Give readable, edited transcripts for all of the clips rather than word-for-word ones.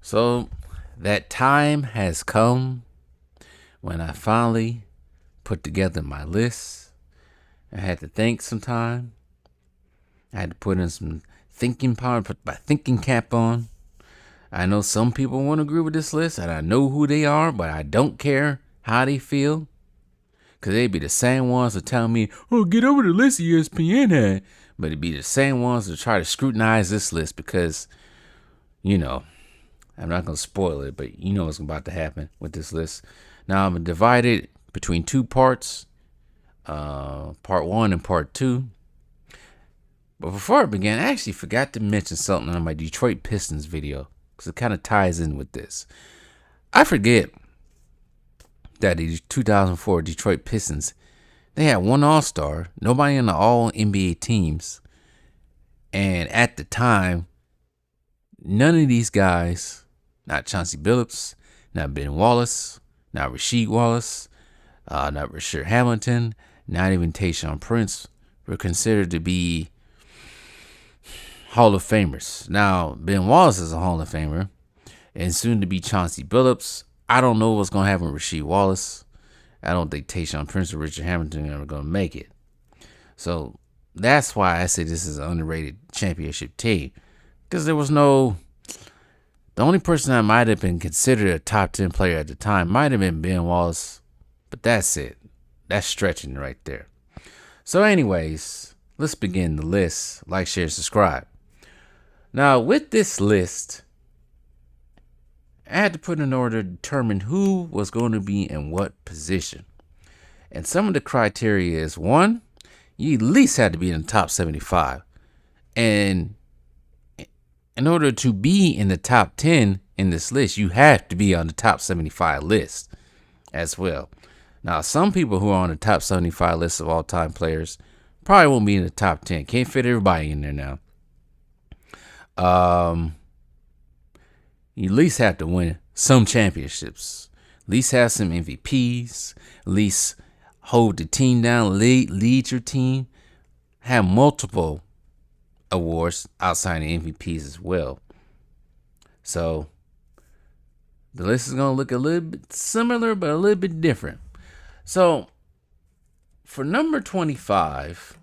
So that time has come when I finally put together my list. I had to think some time. I had to put in some thinking power, put my thinking cap on. I know some people won't agree with this list, and I know who they are, but I don't care how they feel. Because they'd be the same ones that tell me, oh, get over the list ESPN had. But it'd be the same ones that try to scrutinize this list because, I'm not going to spoil it, but you know what's about to happen with this list. Now, I'm divided between two parts, part one and part two. But before I began, I actually forgot to mention something on my Detroit Pistons video because it kind of ties in with this. I forget that the 2004 Detroit Pistons, they had one All-Star, nobody in the All-NBA teams. And at the time, none of these guys, not Chauncey Billups, not Ben Wallace, not Rasheed Wallace, not Rasheed Hamilton, not even Tayshaun Prince, were considered to be Hall of Famers. Now, Ben Wallace is a Hall of Famer, and soon to be Chauncey Billups. I don't know what's going to happen with Rasheed Wallace. I don't think Tayshaun Prince or Richard Hamilton are going to make it. So that's why I say this is an underrated championship team. Because there was the only person that might have been considered a top 10 player at the time might have been Ben Wallace. But that's it. That's stretching right there. So anyways, let's begin the list. Like, share, subscribe. Now, with this list, I had to put in order to determine who was going to be in what position. And some of the criteria is, one, you at least had to be in the top 75. And in order to be in the top 10 in this list, you have to be on the top 75 list as well. Now, some people who are on the top 75 list of all-time players probably won't be in the top 10. Can't fit everybody in there now. You at least have to win some championships. At least have some MVPs. At least hold the team down. Lead your team. Have multiple awards outside the MVPs as well. So the list is going to look a little bit similar, but a little bit different. So for number 25,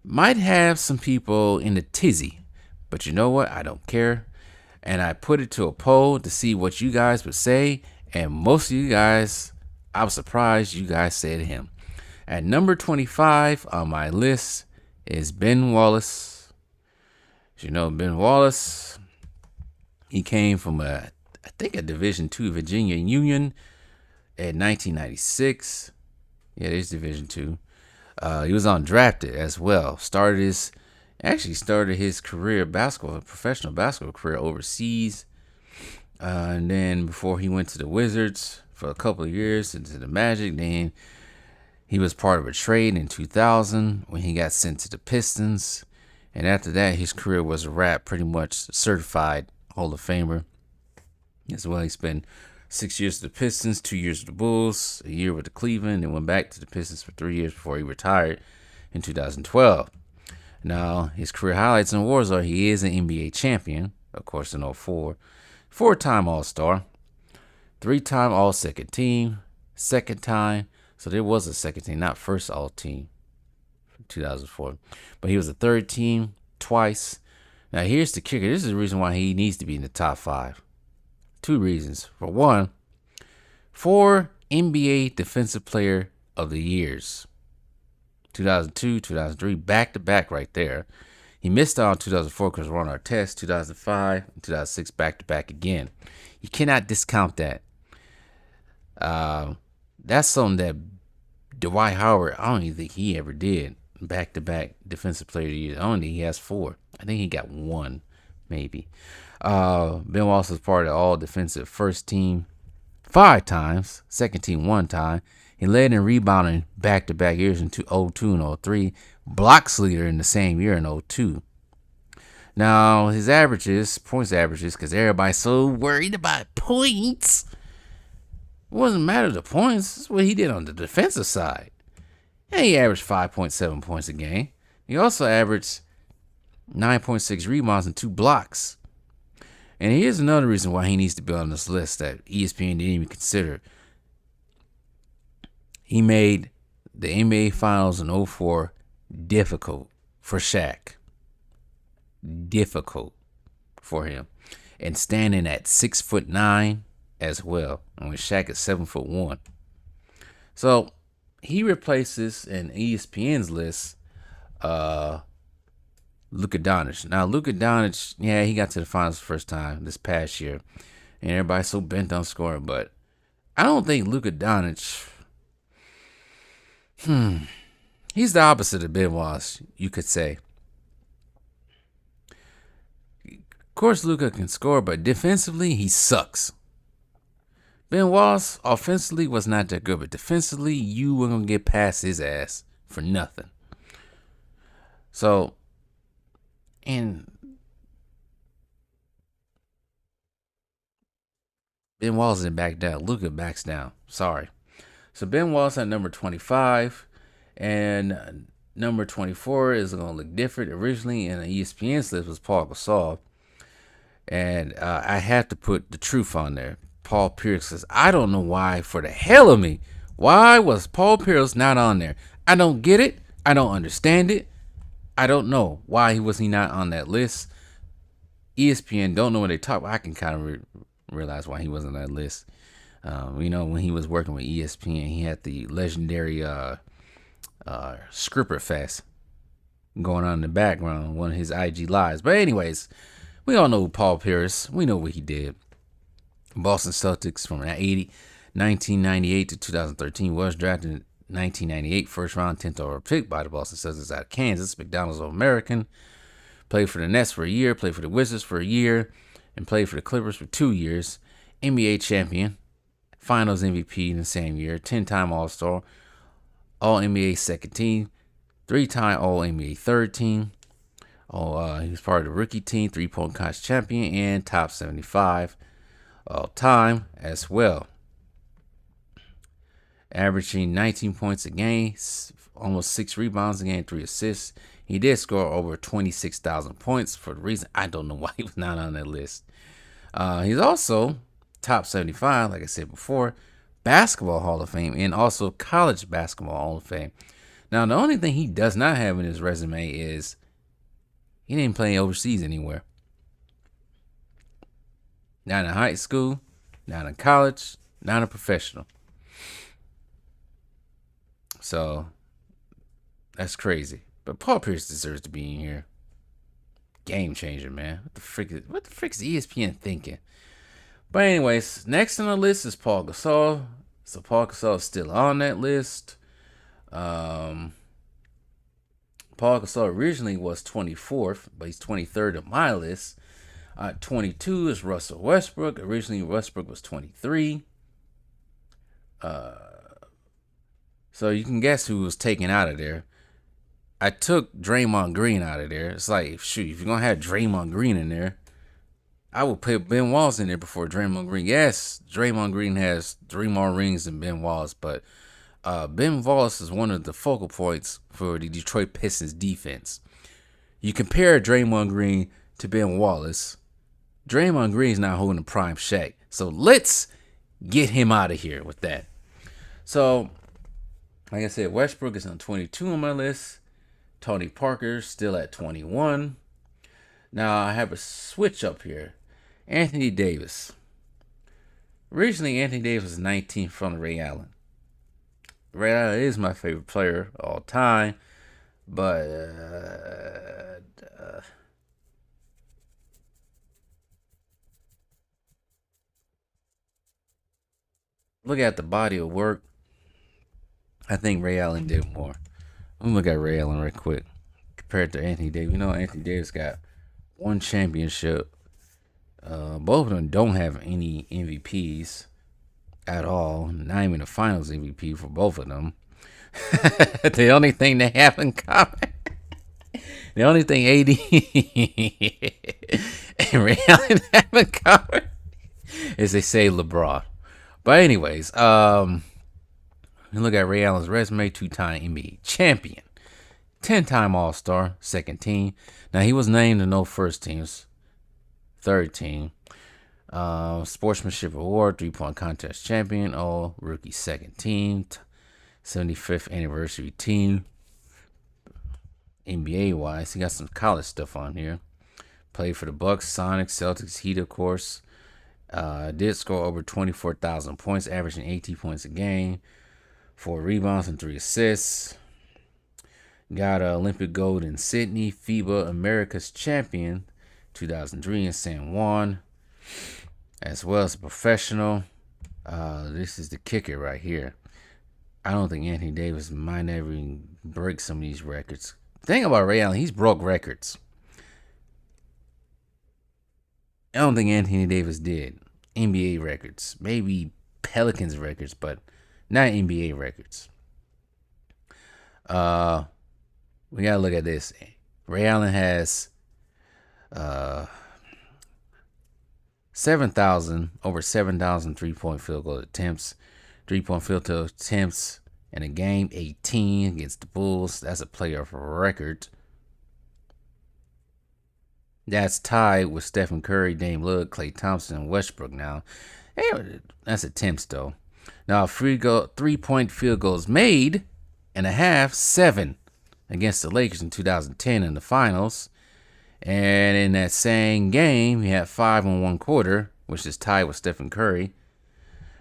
might have some people in the tizzy. But you know what? I don't care. And I put it to a poll to see what you guys would say. And most of you guys, I was surprised you guys said him. At number 25 on my list is Ben Wallace. As you know, Ben Wallace, he came from a Division II Virginia Union in 1996. Yeah, there's Division II. He was undrafted as well. Started his professional basketball career overseas. And then before he went to the Wizards for a couple of years into the Magic, then he was part of a trade in 2000 when he got sent to the Pistons. And after that, his career was a wrap, pretty much certified Hall of Famer. As well, he spent 6 years with the Pistons, 2 years with the Bulls, a year with the Cleveland, and went back to the Pistons for 3 years before he retired in 2012. Now, his career highlights and awards are he is an NBA champion, of course, in 2004, 4-time All-Star, 3-time All-Second Team, second time, so there was a second team, not first All-Team, 2004, but he was a third team twice. Now, here's the kicker. This is the reason why he needs to be in the top 5. 2 reasons. For one, 4 NBA Defensive Player of the Years. 2002, 2003, back-to-back right there. He missed out on 2004 because Ron Artest, 2005, and 2006, back-to-back again. You cannot discount that. That's something that Dwight Howard, I don't even think he ever did. Back-to-back Defensive Player of the Year. I don't think he has 4. I think he got 1, maybe. Ben Wallace was part of the all-defensive first team 5 times, second team 1 time. He led in rebounding back-to-back years in 2002 and 2003. Blocks leader in the same year in 2002. Now, his points averages, because everybody's so worried about points. It wasn't matter the points. It's what he did on the defensive side. And he averaged 5.7 points a game. He also averaged 9.6 rebounds and 2 blocks. And here's another reason why he needs to be on this list that ESPN didn't even consider. He made the NBA Finals in 2004 difficult for Shaq. Difficult for him. And standing at 6'9" as well. And when Shaq is 7'1". So he replaces in ESPN's list Luka Doncic. Now Luka Doncic, yeah, he got to the finals the first time this past year. And everybody's so bent on scoring, but I don't think Luka Doncic, he's the opposite of Ben Wallace, you could say. Of course, Luka can score, but defensively, he sucks. Ben Wallace, offensively, was not that good, but defensively, you were going to get past his ass for nothing. So, and Ben Wallace didn't back down. Luka backs down. Sorry. So, Ben Wallace at number 25, and number 24 is going to look different. Originally, in the ESPN's list was Paul Gasol. And I have to put the truth on there. Paul Pierce says, I don't know why, for the hell of me, why was Paul Pierce not on there? I don't get it. I don't understand it. I don't know why was he not on that list. ESPN don't know what they talk about. I can kind of realize why he wasn't on that list. When he was working with ESPN, he had the legendary Scripper Fest going on in the background, one of his IG lives. But anyways, we all know Paul Pierce. We know what he did. Boston Celtics from 1998 to 2013. Was drafted in 1998, first round, 10th overall pick by the Boston Celtics out of Kansas. McDonald's All-American. Played for the Nets for a year. Played for the Wizards for a year. And played for the Clippers for 2 years. NBA champion. Finals MVP in the same year. 10-time All-Star. All-NBA second team. 3-time All-NBA third team. He was part of the rookie team, 3-point contest champion, and top 75 all time as well. Averaging 19 points a game, almost 6 rebounds a game, 3 assists. He did score over 26,000 points for the reason I don't know why he was not on that list. He's also top 75, like I said before, Basketball Hall of Fame, and also College Basketball Hall of Fame. Now, the only thing he does not have in his resume is he didn't play overseas anywhere. Not in high school, not in college, not a professional. So, that's crazy. But Paul Pierce deserves to be in here. Game changer, man. What the frick is ESPN thinking? But anyways, next on the list is Paul Gasol. So Paul Gasol is still on that list. Paul Gasol originally was 24th, but he's 23rd on my list. 22 is Russell Westbrook. Originally, Westbrook was 23. So you can guess who was taken out of there. I took Draymond Green out of there. It's like, shoot, if you're going to have Draymond Green in there, I would put Ben Wallace in there before Draymond Green. Yes, Draymond Green has 3 more rings than Ben Wallace, but Ben Wallace is one of the focal points for the Detroit Pistons defense. You compare Draymond Green to Ben Wallace, Draymond Green is not holding a prime Shaq. So let's get him out of here with that. So, like I said, Westbrook is on 22 on my list. Tony Parker still at 21. Now I have a switch up here. Anthony Davis. Originally, Anthony Davis was 19th from Ray Allen. Ray Allen is my favorite player of all time, but look at the body of work. I think Ray Allen did more. Let me look at Ray Allen right quick compared to Anthony Davis. You know, Anthony Davis got 1 championship. Both of them don't have any MVPs at all. Not even a finals MVP for both of them. The only thing they have in common, the only thing AD and Ray Allen have in common is they say LeBron. But anyways, look at Ray Allen's resume: 2-time NBA champion, 10-time All-Star, second team. Now he was named to no first teams, third team. Sportsmanship Award, 3-point contest champion, all rookie second team, 75th anniversary team. NBA wise, he got some college stuff on here. Played for the Bucks, Sonics, Celtics, Heat, of course. Did score over 24,000 points, averaging 18 points a game, 4 rebounds and 3 assists. Got Olympic gold in Sydney, FIBA America's champion 2003 in San Juan, as well as a professional. This is the kicker right here. I don't think Anthony Davis might ever break some of these records. The thing about Ray Allen, he's broke records. I don't think Anthony Davis did. NBA records. Maybe Pelicans records, but not NBA records. We gotta look at this. Ray Allen has 7,000 3-point field goal attempts. 3-point field goal attempts in a game, 18 against the Bulls. That's a player record. That's tied with Stephen Curry, Dame Lillard, Klay Thompson, and Westbrook now. That's attempts, though. Now, 3-point field goals made and a half, 7 against the Lakers in 2010 in the finals. And in that same game, he had 5 in one quarter, which is tied with Stephen Curry.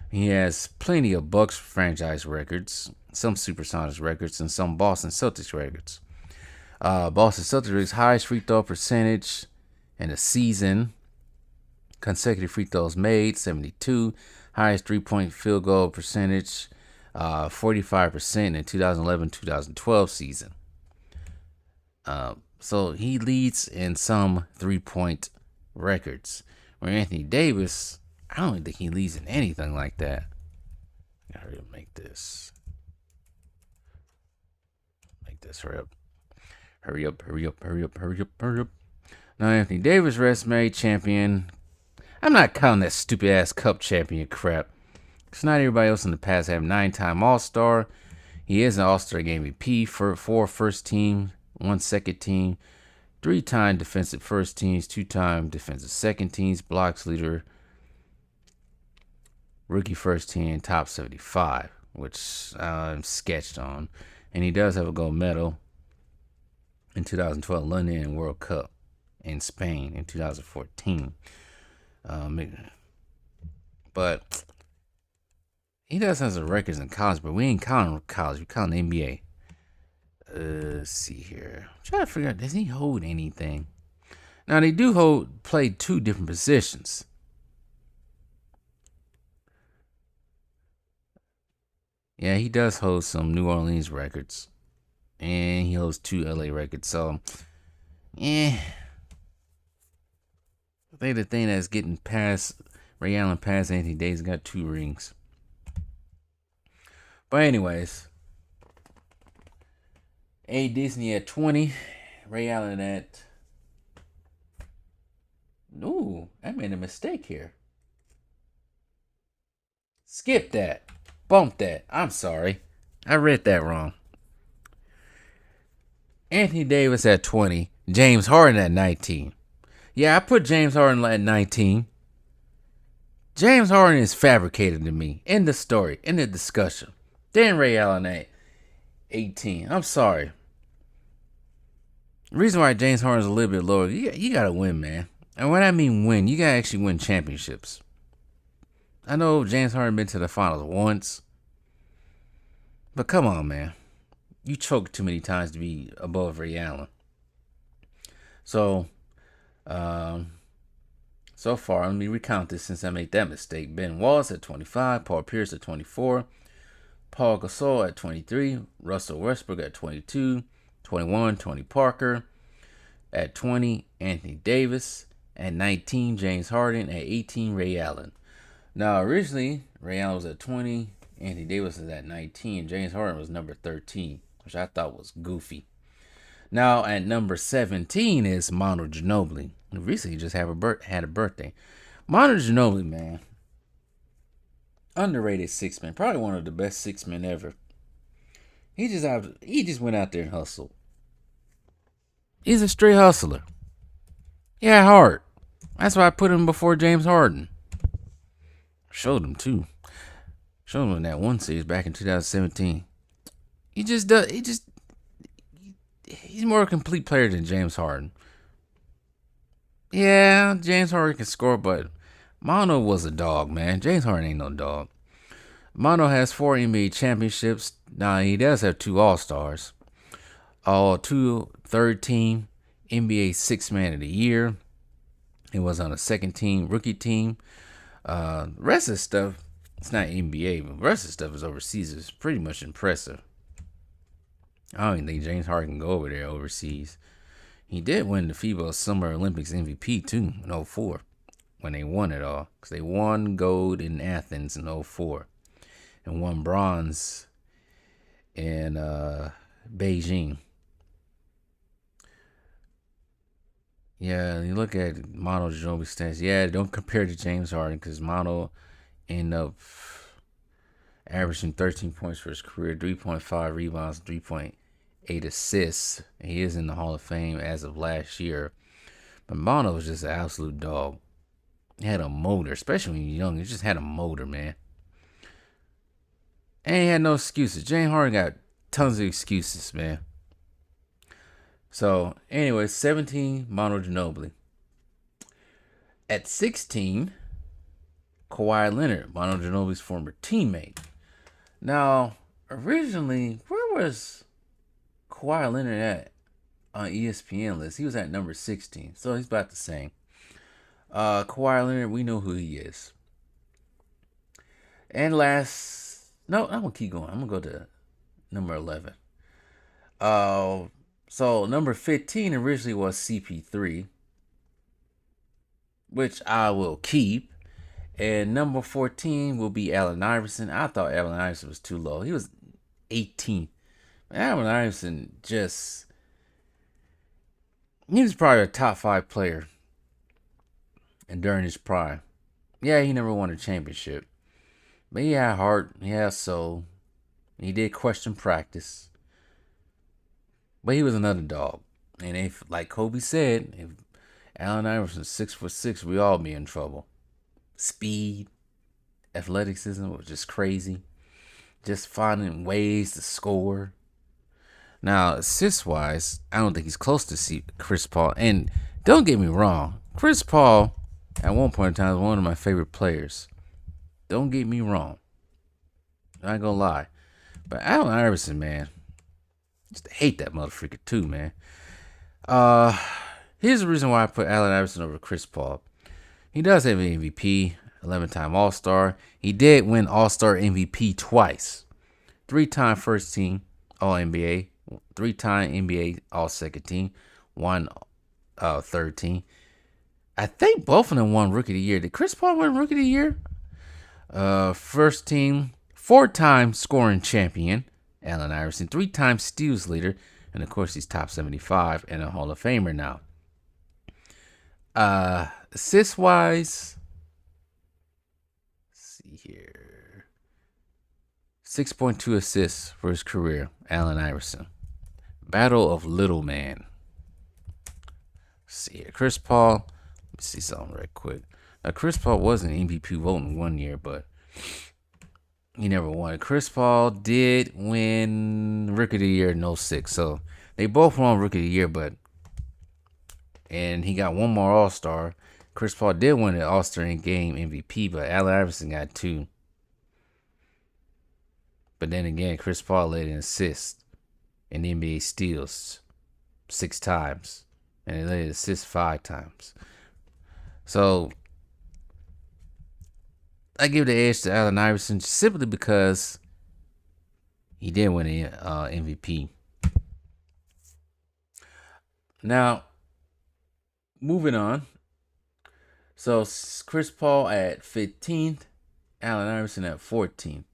He has plenty of Bucks franchise records, some Supersonics records, and some Boston Celtics records. Boston Celtics highest free throw percentage in a season. Consecutive free throws made, 72. Highest 3-point field goal percentage, 45% in 2011-2012 season. So he leads in some 3-point records. Where Anthony Davis, I don't think he leads in anything like that. Hurry up, make this. Hurry up. Hurry up. Now, Anthony Davis, resume champion. I'm not counting that stupid ass cup champion crap. Because not everybody else in the past have 9-time All-Star. He is an All-Star Game MVP for 4 first team, 1 second team, 3-time defensive first teams, 2-time defensive second teams, blocks leader, rookie first team, top 75, which I'm sketched on. And he does have a gold medal in 2012 London World Cup in Spain in 2014. But he does have some records in college, but we ain't counting college. We count the NBA. Let's see here. I'm trying to figure out, does he hold anything? Now, they do play 2 different positions. Yeah, he does hold some New Orleans records. And he holds 2 LA records. So, I think the thing that's getting past Ray Allen, past Anthony Davis, got 2 rings. But anyways, A. Disney at 20, Ray Allen at... Ooh, I made a mistake here. Skip that. Bump that. I'm sorry. I read that wrong. Anthony Davis at 20, James Harden at 19. Yeah, I put James Harden at 19. James Harden is fabricated to me in the story, in the discussion. Then Ray Allen at 18. I'm sorry. The reason why James Harden is a little bit lower, you got to win, man. And when I mean win, you got to actually win championships. I know James Harden been to the finals once. But come on, man. You choked too many times to be above Ray Allen. So, so far, let me recount this since I made that mistake. Ben Wallace at 25, Paul Pierce at 24, Paul Gasol at 23, Russell Westbrook at 22, 21, Tony Parker at 20, Anthony Davis at 19, James Harden at 18, Ray Allen. Now, originally, Ray Allen was at 20, Anthony Davis was at 19, James Harden was number 13, which I thought was goofy. Now, at number 17 is Manu Ginobili, who recently just had a birthday. Manu Ginobili, man, underrated 6-man, probably one of the best 6-men ever. He just went out there and hustled. He's a straight hustler. Yeah, hard. That's why I put him before James Harden. Showed him too. Showed him in that one series back in 2017. He just does. He's more a complete player than James Harden. Yeah, James Harden can score, but Mono was a dog, man. James Harden ain't no dog. Mono has 4 NBA championships. Now, he does have 2 All-Stars. 2 third team, NBA Sixth Man of the Year. He was on a second team, rookie team. The rest of the stuff, it's not NBA, but the rest of the stuff is overseas. It's pretty much impressive. I don't even think James Harden can go over there overseas. He did win the FIBA Summer Olympics MVP too in 04 when they won it all. Because they won gold in Athens in 04 and won bronze in Beijing. Yeah, you look at Mono Ginobili stats. Yeah, don't compare to James Harden because Mono ended up averaging 13 points for his career, 3.5 rebounds, 3.8 assists. He is in the Hall of Fame as of last year. But Mono was just an absolute dog. He had a motor, especially when you're young. He just had a motor, man. And he had no excuses. James Harden got tons of excuses, man. So, anyway, 17, Mono Ginobili. At 16, Kawhi Leonard, Mono Ginobili's former teammate. Now, originally, where was Kawhi Leonard at on ESPN list? He was at number 16, so he's about the same. Kawhi Leonard, we know who he is. And I'm going to keep going. I'm going to go to number 11. So number 15 originally was CP3, which I will keep. And number 14 will be Allen Iverson. I thought Allen Iverson was too low. He was 18th. Allen Iverson he was probably a top 5 player and during his prime. Yeah, he never won a championship. But he had heart, he had soul. He did question practice. But he was another dog. And if, like Kobe said, if Allen Iverson's 6'6", we all be in trouble. Speed, athleticism was just crazy. Just finding ways to score. Now, assist-wise, I don't think he's close to Chris Paul. And don't get me wrong, Chris Paul, at one point in time, was one of my favorite players. Don't get me wrong. I'm not gonna lie. But Allen Iverson, man, just hate that motherfucker too, man. Here's the reason why I put Allen Iverson over Chris Paul. He does have an MVP, 11-time All-Star. He did win All-Star MVP twice. 3-time first team All-NBA, 3-time NBA All-Second Team, 1 third team. I think both of them won Rookie of the Year. Did Chris Paul win Rookie of the Year? First team, 4-time scoring champion, Allen Iverson, 3-time steals leader, and of course he's top 75 and a Hall of Famer now. Assist wise, let's see here, 6.2 assists for his career, Allen Iverson. Battle of Little Man. Let's see here, Chris Paul. Let me see something right quick. Now, Chris Paul was an MVP voting one year, but he never won. Chris Paul did win Rookie of the Year in 06. So they both won Rookie of the Year, and he got one more All-Star. Chris Paul did win the All-Star Game MVP, but Allen Iverson got 2. But then again, Chris Paul led in assists and NBA steals 6 times, and he led in assists 5 times. So I give the edge to Allen Iverson simply because he did win an MVP. Now, moving on. So Chris Paul at 15th, Allen Iverson at 14th.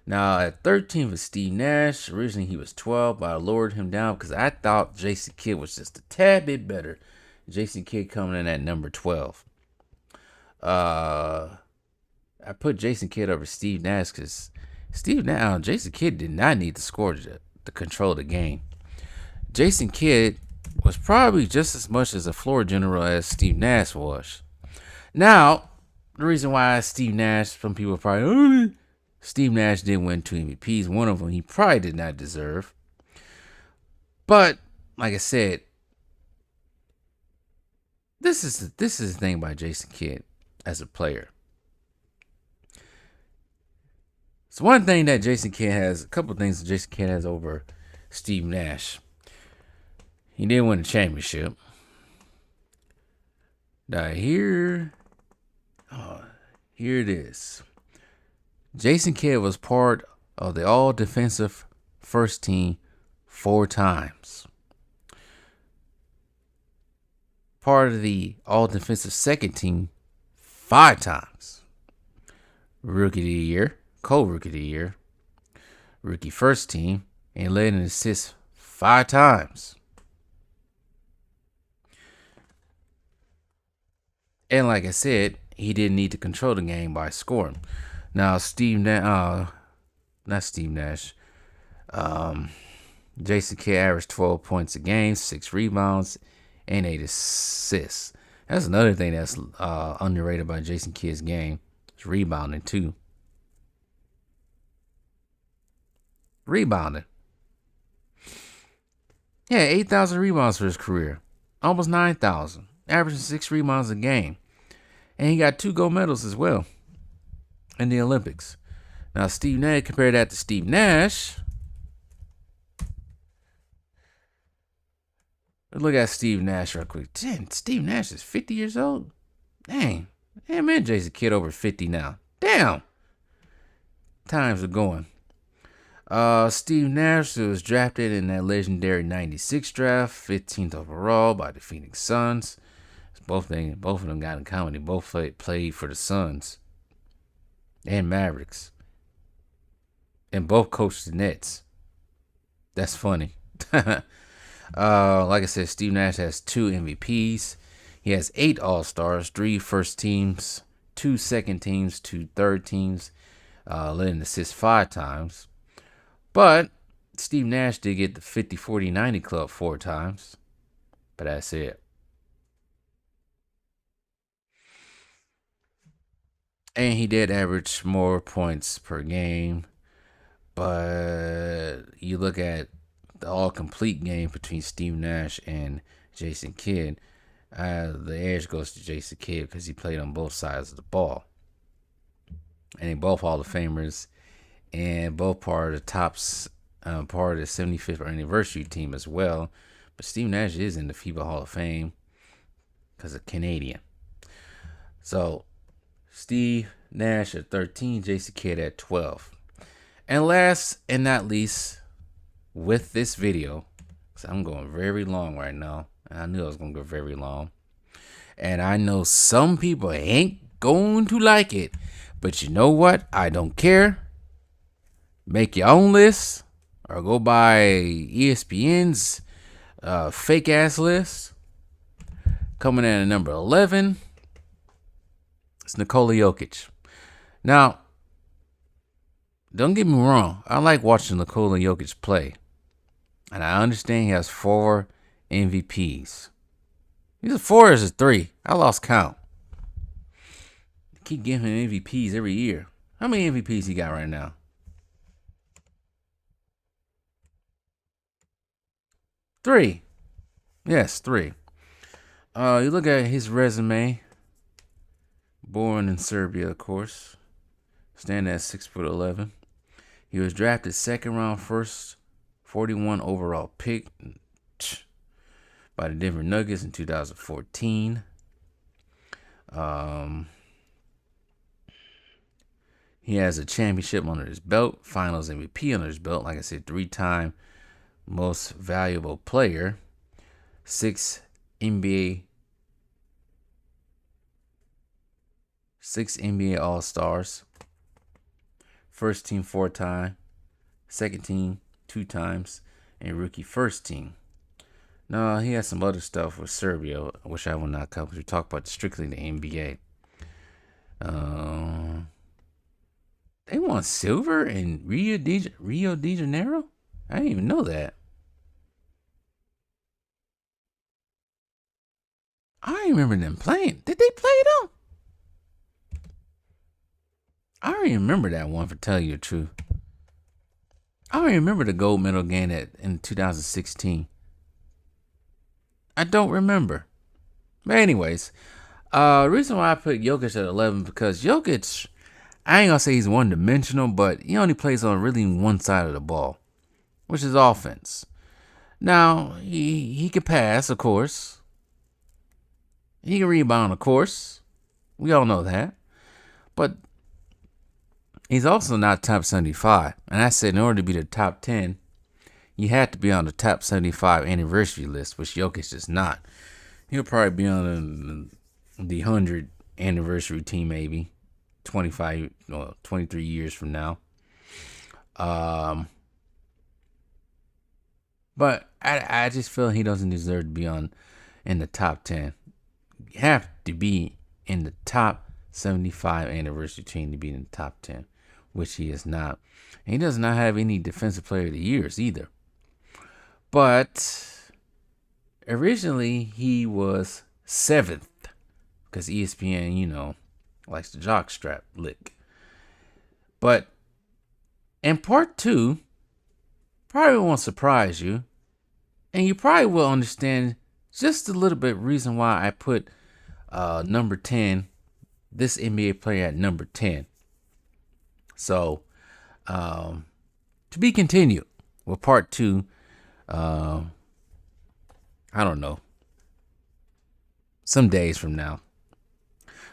Now at 13th was Steve Nash. Originally he was 12, but I lowered him down because I thought Jason Kidd was just a tad bit better. Jason Kidd coming in at number 12. I put Jason Kidd over Steve Nash because Jason Kidd did not need to score to control the game. Jason Kidd was probably just as much as a floor general as Steve Nash was. Now, the reason why Steve Nash, some people probably, Steve Nash did win 2 MVPs. One of them he probably did not deserve. But like I said, this is the thing about Jason Kidd as a player. So one thing that Jason Kidd has, a couple of things that Jason Kidd has over Steve Nash. He did win a championship. Now here it is. Jason Kidd was part of the all-defensive first team 4 times. Part of the all-defensive second team 5 times. Rookie of the year, co-rookie of the year, rookie first team, and led in assists 5 times. And like I said, he didn't need to control the game by scoring. Now, Jason Kidd averaged 12 points a game, 6 rebounds, and 8 assists. That's another thing that's underrated by Jason Kidd's game. It's rebounding, too. Rebounding. Yeah, 8,000 rebounds for his career. Almost 9,000. Averaging 6 rebounds a game. And he got 2 gold medals as well in the Olympics. Now, Steve Nash, compare that to Steve Nash. Let's look at Steve Nash real quick. Damn, Steve Nash is 50 years old? Dang. Damn, man, Jason Kidd over 50 now. Damn. Times are going. Steve Nash was drafted in that legendary 96 draft, 15th overall by the Phoenix Suns. Both of them got in common. They both played for the Suns and Mavericks. And both coached the Nets. That's funny. Like I said, Steve Nash has 2 MVPs. He has 8 All-Stars, 3 first teams, 2 second teams, 2 third teams, led in assists 5 times. But Steve Nash did get the 50, 40, 90 club 4 times. But that's it. And he did average more points per game. But you look at the all-complete game between Steve Nash and Jason Kidd, the edge goes to Jason Kidd because he played on both sides of the ball. And they both Hall of Famers and both part of the tops, part of the 75th anniversary team as well. But Steve Nash is in the FIBA Hall of Fame because of Canadian. So Steve Nash at 13, Jason Kidd at 12. And last and not least, with this video, because I'm going very long right now. I knew I was going to go very long. And I know some people ain't going to like it. But you know what? I don't care. Make your own list or go by ESPN's fake ass list. Coming in at number 11, it's Nikola Jokic. Now, don't get me wrong. I like watching Nikola Jokic play. And I understand he has 4 MVPs. He's a 4 or is a 3? I lost count. They keep giving him MVPs every year. How many MVPs he got right now? 3. Yes, 3. You look at his resume. Born in Serbia, of course. Standing at 6'11". He was drafted 2nd round, first 41 overall pick by the Denver Nuggets in 2014. He has a championship under his belt, Finals MVP under his belt. Like I said, 3-time most valuable player, 6 NBA All-Stars, first team 4 times, second team 2 times, and rookie first team. Now, he has some other stuff with Serbia, which I will not cover because we talk about strictly the NBA. They won silver in Rio de Janeiro? I didn't even know that. I remember them playing. Did they play though? don't even remember that one, for tell you the truth. I don't even remember the gold medal game in 2016. I don't remember. But anyways, the reason why I put Jokic at 11 because Jokic, I ain't gonna say he's one-dimensional, but he only plays on really one side of the ball, which is offense. Now, he can pass, of course. He can rebound, of course. We all know that. But he's also not top 75. And I said in order to be the top 10, you had to be on the top 75 anniversary list, which Jokic is not. He'll probably be on the 100 anniversary team, maybe 23 years from now. But I just feel he doesn't deserve to be in the top 10. You have to be in the top 75 anniversary team to be in the top 10, which he is not. And he does not have any defensive player of the years either. But originally he was 7th because ESPN, likes the jockstrap lick. But in part 2, probably won't surprise you, and you probably will understand just a little bit reason why I put number 10, this NBA player at number 10. So, to be continued with part 2. I don't know, some days from now.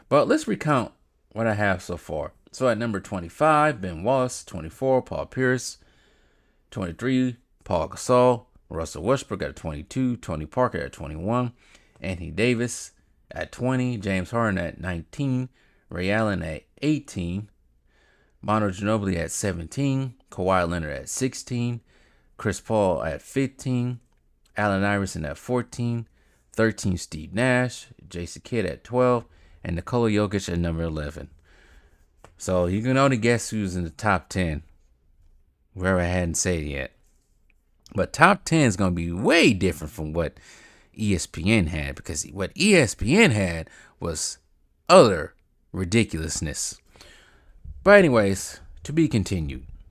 But let's recount what I have so far. So at number 25, Ben Wallace. 24, Paul Pierce. 23, Paul Gasol. Russell Westbrook at 22. Tony Parker at 21. Anthony Davis at 20. James Harden at 19. Ray Allen at 18. Manu Ginobili at 17. Kawhi Leonard at 16. Chris Paul at 15. Allen Iverson at 14. 13, Steve Nash. Jason Kidd at 12. And Nikola Jokic at number 11. So you can only guess who's in the top 10. Wherever I hadn't said it yet. But top 10 is going to be way different from what ESPN had. Because what ESPN had was utter ridiculousness. But anyways, to be continued.